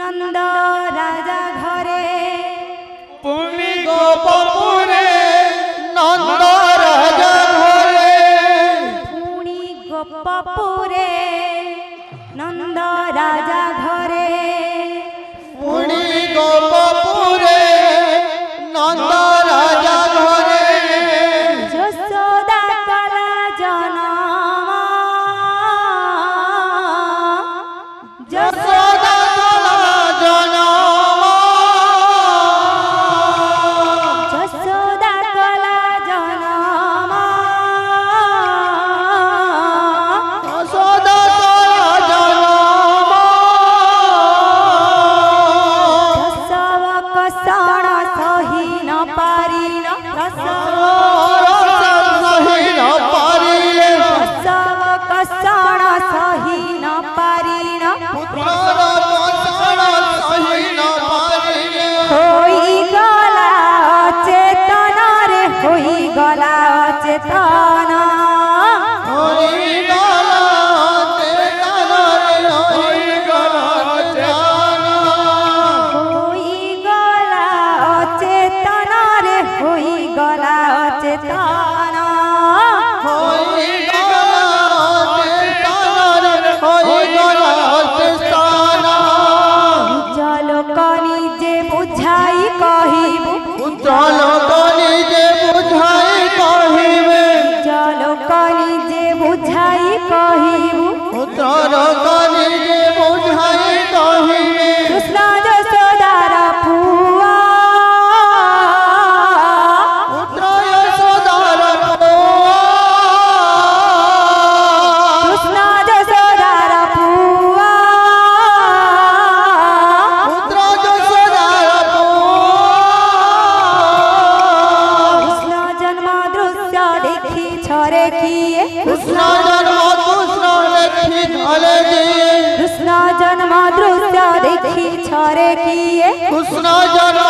नंद राजा घरे पुनि गोपपुरे नंद राजा घरे पुनि गोपपुरे नंद राजा घरे पुनि गोपपुरे नंद राजा घरे यशोदा कला जनम यशोदा कला जनम यशोदा कला जनम यशोदा कला जनम प्रसव कषण सही न पारिन सही न पारिले प्रसव कषण सही न पारिन पुत्र कषण सही न पारिले होई गला चेतन रे होई गला चेतन होई गला चेतन रे होई गला चेतन होई गला चेतन रे होई गला चेतन होई गला चेतन रे होई गला चेतन जलोकनी जे बुझाई कहिबु जलोकनी जे बुझाई कहिबे जलोकनी जे बुझाई कहिबु जलोकनी जे बुझाई कहिबे कृष्ण यशोदार पुआ पुत्र यशोदार पुआ कृष्ण यशोदार पुआ पुत्र यशोदार कृष्ण जन्म दृश्य देखी छरे किए कृष्ण जन्म कृष्ण देखी झले दिए कृष्ण जन्म दृश्य देखी छरे किए कृष्ण जन्म